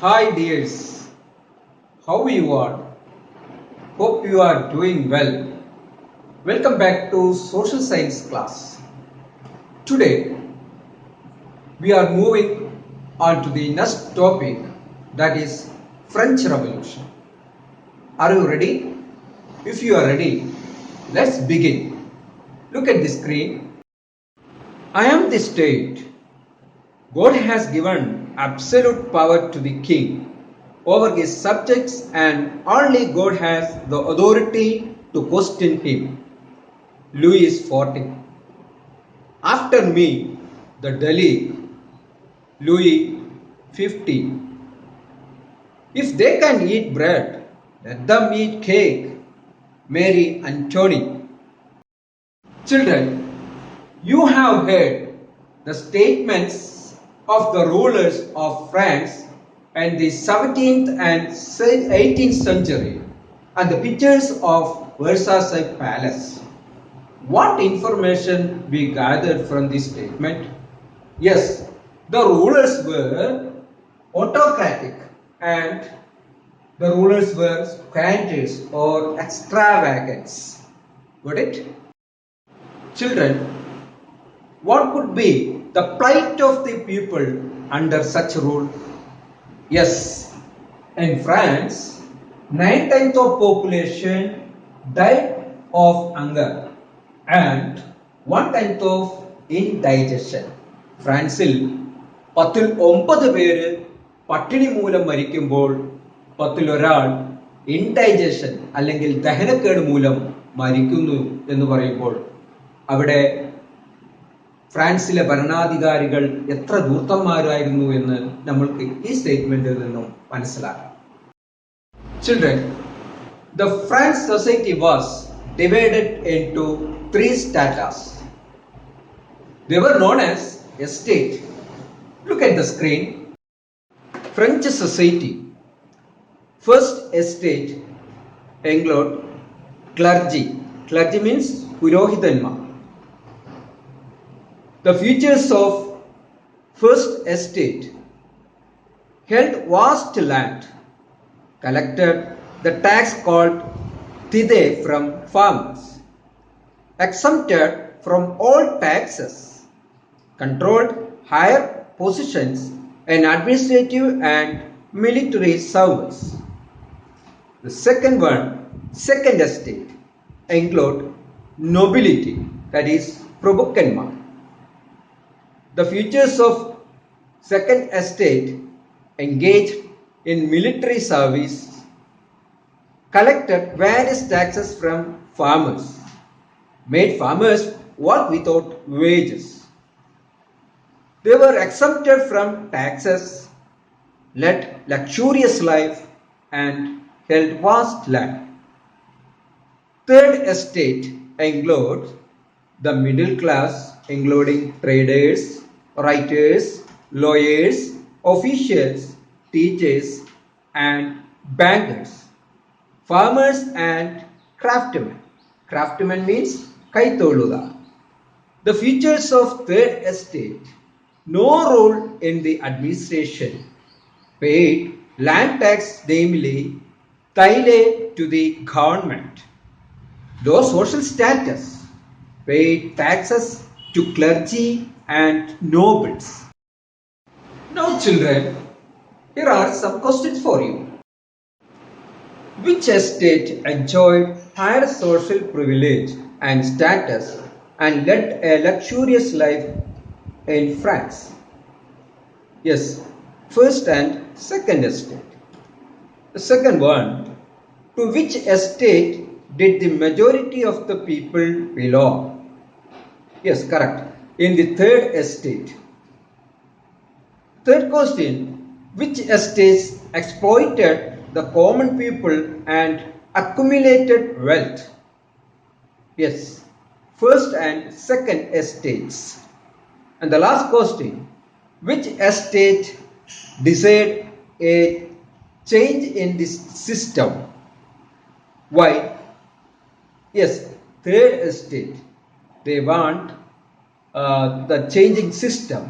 Hi dears, how you are? Hope you are doing well. Welcome back to Social Science class. Today we are moving on to the next topic, that is French Revolution. Are you ready? If you are ready, let's begin. Look at the screen. I am the state. God has given absolute power to the king over his subjects, and only God has the authority to question him. Louis XIV. After me, the Delhi, Louis XV. If they can eat bread, let them eat cake. Mary Antoinette. Children, you have heard the statements of the rulers of France in the 17th and 18th century and the pictures of Versailles Palace. What information we gathered from this statement? Yes, the rulers were autocratic and the rulers were squatters or extravagants. Got it? Children, what could be the plight of the people under such rule? Yes, in France, 9/10 of population died of hunger and 1/10 of indigestion. ഫ്രാൻസിൽ 9 പേര് പട്ടിണി മൂലം മരിക്കുമ്പോൾ 1 indigestion അല്ലെങ്കിൽ ദഹനക്കേട് മൂലം മരിക്കുന്നു എന്ന് പറയുമ്പോൾ അവിടെ ഫ്രാൻസിലെ ഭരണാധികാരികൾ എത്ര ധൂർത്തന്മാരായിരുന്നു എന്ന് നമ്മൾക്ക് ഈ സ്റ്റേറ്റ്മെന്റിൽ നിന്നും മനസ്സിലാക്കാം. Children, the French society was divided into 3 stratas. They were known as estate. Look at the screen. French society. First estate include clergy. Clergy means Purohitanma. The features of first estate held vast land, collected the tax called tithe from farmers, exempted from all taxes, controlled higher positions in administrative and military service. The second estate include nobility, that is Prabhukanma. The features of second estate engaged in military service, collected various taxes from farmers, made farmers work without wages. They were exempted from taxes, led luxurious life, and held vast land. Third estate includes the middle class, including traders, writers, lawyers, officials, teachers, and bankers, farmers and craftsmen. Craftsmen means kaitoluga. The features of third estate: no role in the administration, paid land tax daily, tithe to the government. Low social status, paid taxes to clergy and nobles. Now children, here are some questions for you. Which estate enjoyed higher social privilege and status and led a luxurious life in France? Yes, first and second estate. The second one, to which estate did the majority of the people belong? Yes, correct. In the third estate. Third question, which estates exploited the common people and accumulated wealth? Yes, first and second estates. And the last question, which estate desired a change in this system? Why? Yes, third estate. They want the changing system.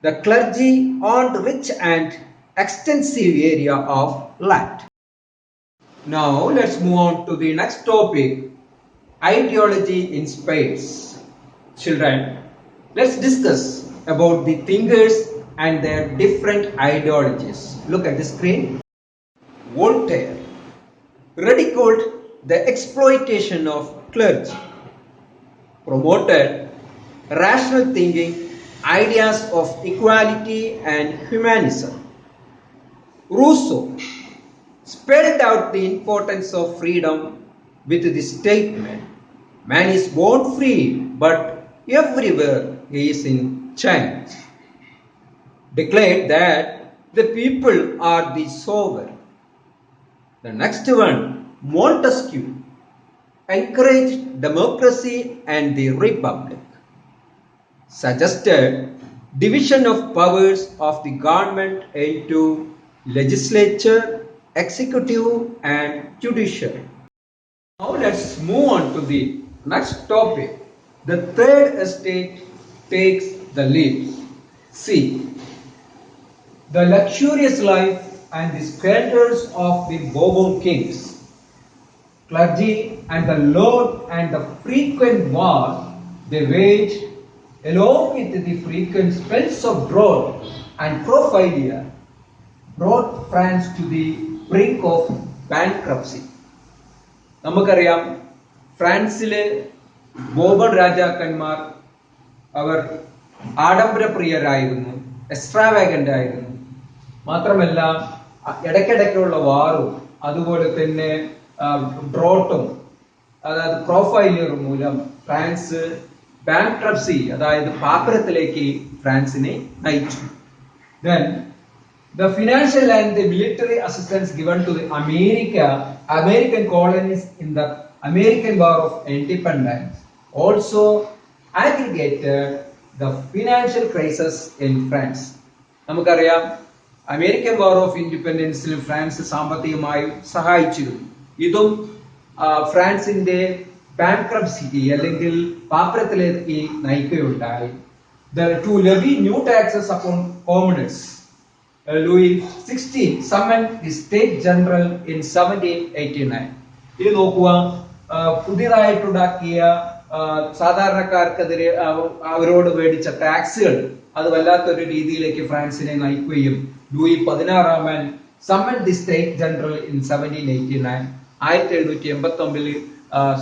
The clergy owned rich and extensive area of land. Now let's move on to the next topic, ideology in space. Children, let's discuss about the thinkers and their different ideologies. Look at the screen. Voltaire ridiculed the exploitation of clergy, promoted rational thinking, ideas of equality and humanism. Rousseau spelled out the importance of freedom with the statement, man is born free, but everywhere he is in chains. Declared that the people are the sovereign. The next one, Montesquieu, encouraged democracy and the republic. Suggested division of powers of the government into legislature, executive and judiciary. Now let's move on to the next topic. The third estate takes the lead. See, the luxurious life and the splendors of the Bourbon kings, clergy and the lord and the frequent wars they waged, along with the frequent spells of drought and prophelia, brought France to the brink of bankruptcy. നമുക്കറിയാം ഫ്രാൻസിലെ ബോബൺ രാജാക്കന്മാർ അവർ ആഡംബരപ്രിയരായിരുന്നു, എക്സ്ട്രാവാഗന്റ് ആയിരുന്നു. മാത്രമല്ല ഇടയ്ക്കിടയ്ക്കുള്ള വാറും അതുപോലെ തന്നെ ഡ്രോട്ടും അതായത് പ്രൊഫൈലിയറും മൂലം France bankruptcy അതായത് പാപ്പരത്തിലേക്ക് ഫ്രാൻസിനെ നയിച്ചു. Then the financial and the military assistance given to the American colonies in the American War of Independence also aggravated the financial crisis in France. നമുക്കറിയാം അമേരിക്കൻ വാർ ഓഫ് ഇൻഡിപെൻഡൻസിൽ ഫ്രാൻസ് സാമ്പത്തികമായി സഹായിച്ചിരുന്നു. ഇതും ഫ്രാൻസിന്റെ ബാങ്ക്രപ്സിക്ക് അല്ലെങ്കിൽ പാപ്പരത്തിലേക്ക് നയിക്കുകയുണ്ടായി. To levy new taxes upon commoners, Louis XVI summoned the State General in 1789. ഇത് നോക്കുക, പുതിയതായിട്ടുണ്ടാക്കിയ സാധാരണക്കാർക്കെതിരെ അവരോട് മേടിച്ച ടാക്സുകൾ അത് വല്ലാത്തൊരു രീതിയിലേക്ക് ഫ്രാൻസിനെ നയിക്കുകയും Louis 16 summoned the State General in 1789. 1789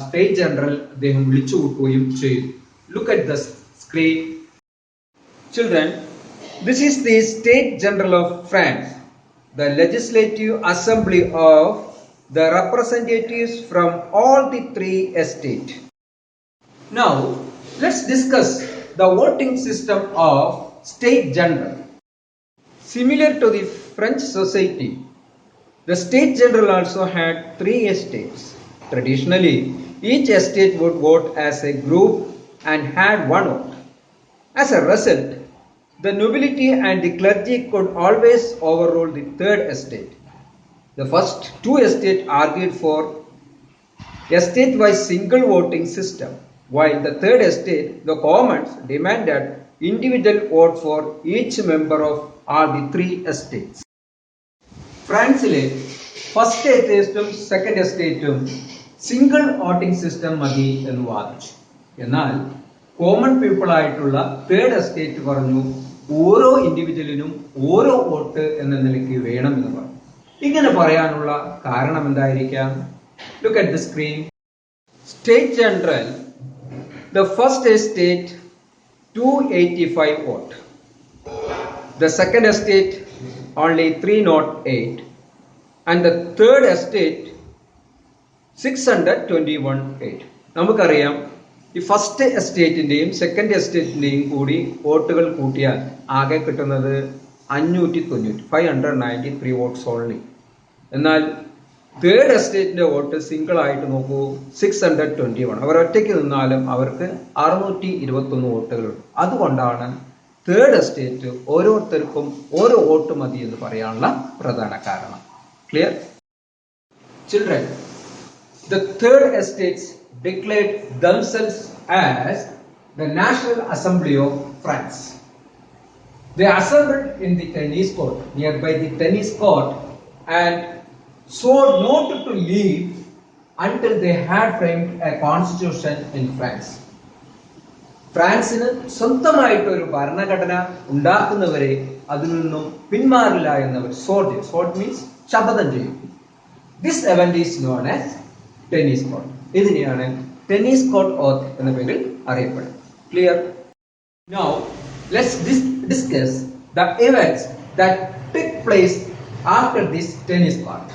State General അദ്ദേഹം വിളിച്ചുകൂട്ടുകയും ചെയ്തു. Look at the screen. Children, this is the State General of France, the legislative assembly of the representatives from all the three estates. Now, let's discuss the voting system of State General. Similar to the French society, the State General also had three estates. Traditionally, each estate would vote as a group and had one vote. As a result, the nobility and the clergy could always overrule the third estate. The first two estates argued for a state-wise single voting system, while the third estate, the commons, demanded individual vote for each member of all the three estates. ഫ്രാൻസിലെ first എസ്റ്റേറ്റും second എസ്റ്റേറ്റും single voting system മതി എന്ന് വാദിച്ചു. എന്നാൽ common people ആയിട്ടുള്ള third estate പറഞ്ഞു ഓരോ ഇൻഡിവിജ്വലിനും ഓരോ വോട്ട് എന്ന നിലയ്ക്ക് വേണം എന്ന് പറഞ്ഞു. ഇങ്ങനെ പറയാനുള്ള കാരണം എന്തായിരിക്കാം? Look at the screen. State general, the first estate 285 vote, the second estate only 308, and the third estate 621 8. നമുക്കറിയാം ഈ ഫസ്റ്റ് എസ്റ്റേറ്റിന്റെയും സെക്കൻഡ് എസ്റ്റേറ്റിന്റെയും കൂടി വോട്ടുകൾ കൂട്ടിയാൽ ആകെ കിട്ടുന്നത് 593 വോട്ട്സ് ഓൺലി. എന്നാൽ തേർഡ് എസ്റ്റേറ്റിന്റെ വോട്ട് സിംഗിൾ ആയിട്ട് നോക്കൂ, 621. അവർ ഒറ്റയ്ക്ക് നിന്നാലും അവർക്ക് 621 വോട്ടുകളുണ്ട്. അതുകൊണ്ടാണ് തേർഡ് എസ്റ്റേറ്റ് ഓരോരുത്തർക്കും ഓരോ വോട്ട് മതി എന്ന് പറയാനുള്ള പ്രധാന കാരണം. Clear? Children, the third estates declared themselves as the National Assembly of France. They assembled in the tennis court, nearby the tennis court, and swore not to leave until they had framed a constitution in France. ഫ്രാൻസിന് സ്വന്തമായിട്ട് ഒരു ഭരണഘടന ഉണ്ടാക്കുന്നവരെ അതിൽ നിന്നും പിന്മാറില്ല എന്നവർ sold means ശപഥം ചെയ്യും. This event is known as tennis court. ഇതിനെയാണ് tennis court oath എന്ന പേരിൽ അറിയപ്പെടുന്നത്. Clear? Now let's discuss the events that took place after this tennis court.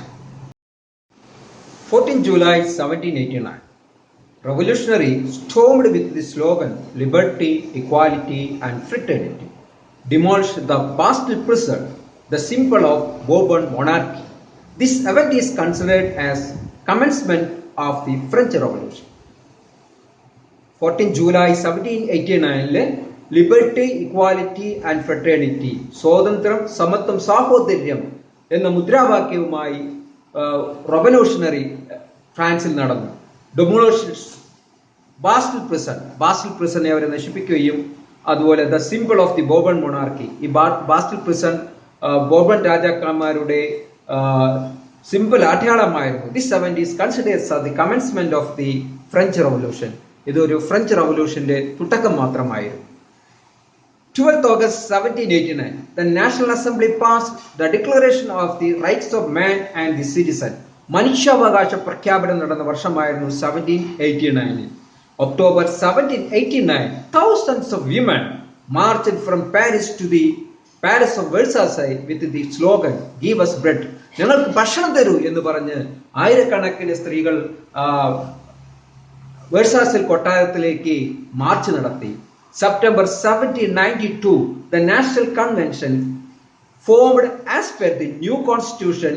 14 July 1789. Revolutionary stormed with the slogan Liberty, Equality and Fraternity, demolished the Bastille Prison, the symbol of Bourbon monarchy. This event is considered as commencement of the French Revolution. 14 July 1789 liberty, equality and fraternity, സ്വാതന്ത്ര്യം, സമത്വം, സാഹോദര്യം എന്ന മുദ്രാവാക്യവുമായി revolutionary ഫ്രാൻസിൽ നടന്നു. Demolish ബാസ്റ്റിൽ പ്രിസനെ അവരെ നശിപ്പിക്കുകയും അതുപോലെ the symbol of the Bourbon monarchy, ഈ ബാസ്റ്റിൽ പ്രിസൺ ബോർബൺ രാജാക്കന്മാരുടെ സിമ്പിൾ അടയാളമായിരുന്നു. This event is considered as the commencement of the French Revolution. ഇതൊരു ഫ്രഞ്ച് റവല്യൂഷന്റെ തുടക്കം മാത്രമായിരുന്നു. 12th August 1789, the National Assembly passed the Declaration of the Rights of Man and the Citizen. മനുഷ്യാവകാശ പ്രഖ്യാപനം നടന്ന വർഷമായിരുന്നു 1789. October 1789, thousands of women marched from Paris to the Palace of Versailles with the slogan "Give us bread." ഞങ്ങൾക്ക് ഭക്ഷണം തരൂ എന്ന് പറഞ്ഞ് ആയിരക്കണക്കിന് സ്ത്രീകൾ വെർസാസിൽ കൊട്ടാരത്തിലേക്ക് മാർച്ച് നടത്തി. September 1792, the National Convention formed as per the new constitution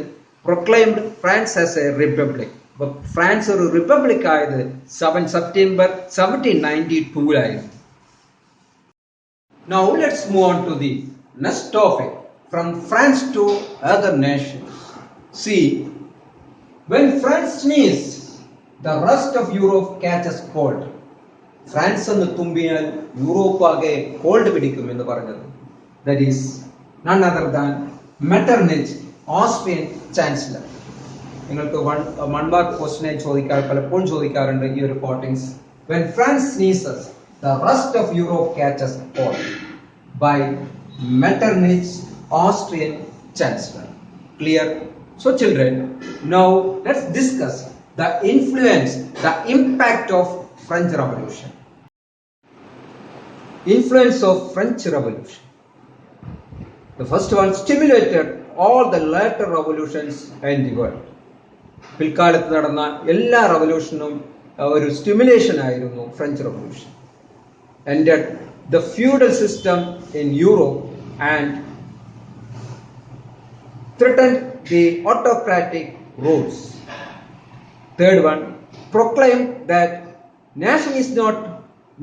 proclaimed France as a republic. France ഒരു റിപ്പബ്ലിക് ആയത് September 1792 Now let's move on to the next topic, from France to other nations. See, when France sneezes, the rest of Europe catches cold. France എന്ന് തുമ്പിയാൽ Europe ആകെ cold പിടിക്കും എന്ന് പറഞ്ഞത്. That is none other than Metternich, Austrian chancellor. നിങ്ങൾക്ക് one mark question പലപ്പോഴും ചോദിക്കാറുണ്ട് ഈ ഒരു quotings. When France sneezes, the rest of Europe catches cold, by Metternich, Austrian chancellor. Clear? So children, now let's discuss the influence, the impact of French Revolution. Influence of French Revolution. The first one stimulated all the later revolutions in the world. പിൽക്കാലത്ത് നടന്ന എല്ലാ റവല്യൂഷനും ഒരു stimulation ആയിരുന്നു French revolution. Ended the feudal system in Europe and threatened the autocratic rules. Third one, proclaimed that nation is not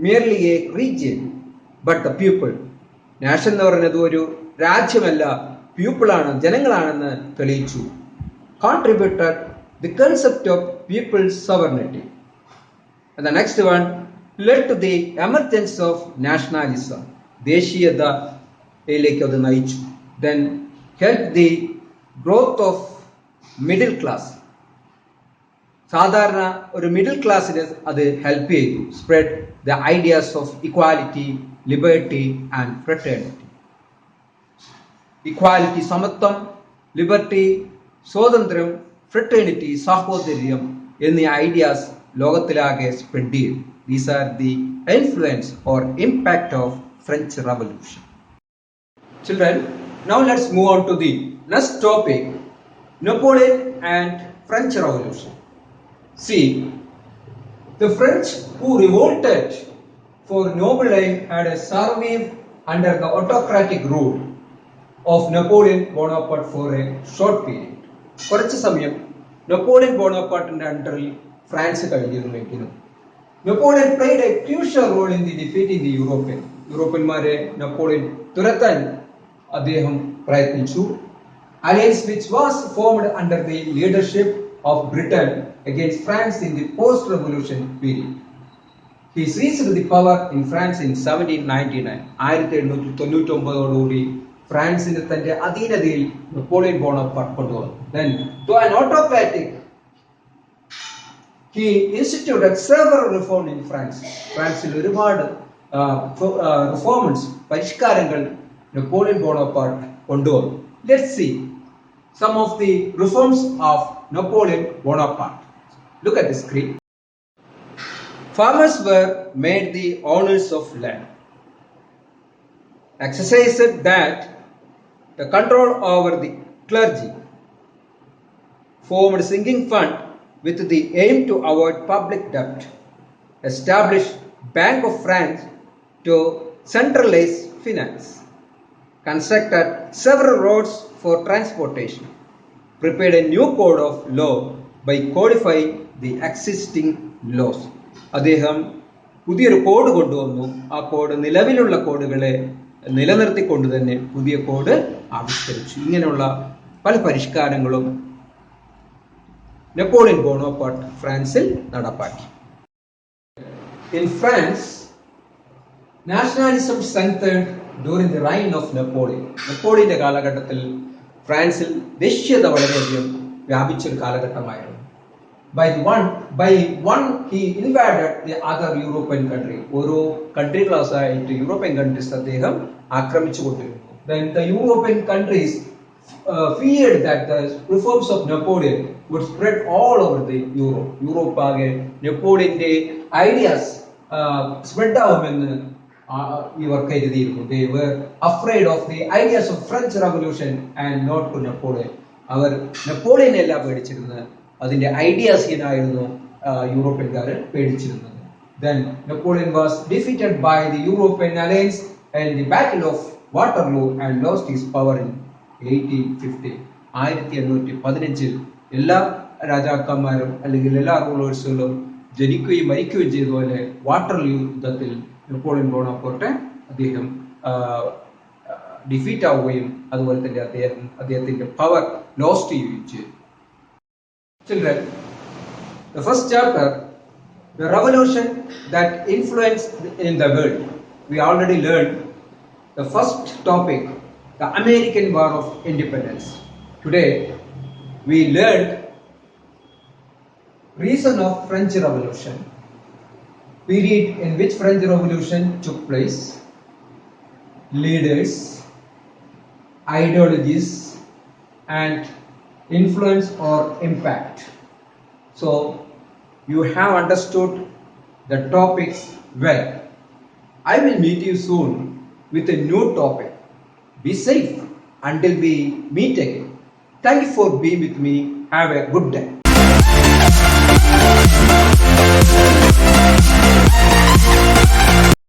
merely a region but the people. Nation എന്ന് പറയുന്നത് ഒരു രാജ്യമല്ല, പീപ്പിളാണ്, ജനങ്ങളാണെന്ന് തെളിയിച്ചു. Contributed the concept of people's sovereignty. And the next one, led to the emergence of nationalism. ദേശീയതയിലേക്ക് അത് നയിച്ചു. Then helped the growth of middle class. സാധാരണ ഒരു middle ക്ലാസ്സിന് അത് ഹെൽപ്പ് ചെയ്തു. Spread the ideas of equality, liberty and fraternity. Equality സമത്വം, liberty സ്വാതന്ത്ര്യം, fraternity സാഹോദര്യം എന്നീ ഐഡിയാസ് ലോകത്തിലാകെ സ്പ്രെഡ് ചെയ്തു. These are the influence or impact of French Revolution. Children, now let's move on to the next topic, Napoleon and French Revolution. See, the French who revolted for noble aim had survived under the autocratic rule of Napoleon Bonaparte for a short period. കുറച്ച് സമയം Napoleon ബോണപ്പാർട്ടിന്റെ അണ്ടറിൽ France കഴിഞ്ഞിരുന്നെങ്കിലും Napoleon played a crucial role in the defeating the യൂറോപ്യന്മാരെ Napoleon തുരത്താൻ അദ്ദേഹം പ്രയത്നിച്ചു. Alliance which was formed under the leadership of Britain against France in the post-revolution period. He reached the power in France in 1799. 1799 ഫ്രാൻസിന് തന്റെ അധീനതയിൽ Napoleon Bonaparte കൊണ്ടുവന്നു. Then, to an autocratic, he instituted several reforms in France. ഫ്രാൻസിൽ ഒരുപാട് reforms പരിഷ്കാരങ്ങൾ Napoleon Bonaparte കൊണ്ടുവന്നു. Let's see some of the reforms of Napoleon Bonaparte. Look at the screen. Farmers were made the owners of land. Exercised that the control over the clergy. Formed a sinking fund with the aim to avoid public debt. Established Bank of France to centralize finance. Constructed several roads for transportation. Prepared a new code of law by codifying the existing laws. അദ്ദേഹം പുതിയൊരു code കൊണ്ടുവന്നു. ആ code നിലവിലുള്ള കോഡുകളെ നിലനിർത്തിക്കൊണ്ട് തന്നെ പുതിയ code ആവിഷ്കരിച്ചു. ഇങ്ങനെയുള്ള പല പരിഷ്കാരങ്ങളും നെപ്പോളിയൻ ബോണപ്പാർട്ട് ഫ്രാൻസിൽ നടപ്പാക്കി. In France, nationalism strengthened during the reign of Napoleon. നെപ്പോളിയന്റെ കാലഘട്ടത്തിൽ ഫ്രാൻസിൽ ദേശീയത വളരെയധികം വ്യാപിച്ചൊരു കാലഘട്ടമായിരുന്നു. By one he invaded the other European country. ഓരോ കൺട്രി ക്ലാസ് ആയിട്ട് യൂറോപ്യൻ കൺട്രീസ് അദ്ദേഹം ആക്രമിച്ചുകൊണ്ടിരുന്നു. Then the European countries feared that the reforms of Napoleon would spread all over the Europe. Europe ആകെ നെപ്പോളിയന്റെ ideas spread ആവുമെന്ന് ഇവർ കരുതിയിരുന്നു. They were afraid of the ideas of French Revolution and not to Napoleon. അവർ നെപ്പോളിയനെ അല്ല പേടിച്ചിരുന്നത്, അതിന്റെ ഐഡിയാസിനായിരുന്നു യൂറോപ്യൻകാർ പേടിച്ചിരുന്നത്. Then Napoleon was defeated by the European alliance in the Battle of Waterloo and lost his power in 1815. 1815 എല്ലാ രാജാക്കന്മാരും അല്ലെങ്കിൽ എല്ലാ റൂളേഴ്സുകളും ജനിക്കുകയും മരിക്കുകയും ചെയ്തതുപോലെ Waterloo യുദ്ധത്തിൽ നെപ്പോളിയൻ ബോണപ്പാർട്ട് അദ്ദേഹം ഡിഫീറ്റ് ആവുകയും അതുപോലെ തന്നെ അദ്ദേഹത്തിന്റെ പവർ ലോസ്റ്റ് ചെയ്യുകയും ചെയ്തു. Children, the first chapter, the revolution that influenced in the world. We already learned the first topic, the American War of Independence. Today, we learned reason of French Revolution, period in which French Revolution took place, leaders, ideologies, and influence or impact. So you have understood the topics well. I will meet you soon with a new topic. Be safe until we meet again. Thank you for being with me. Have a good day.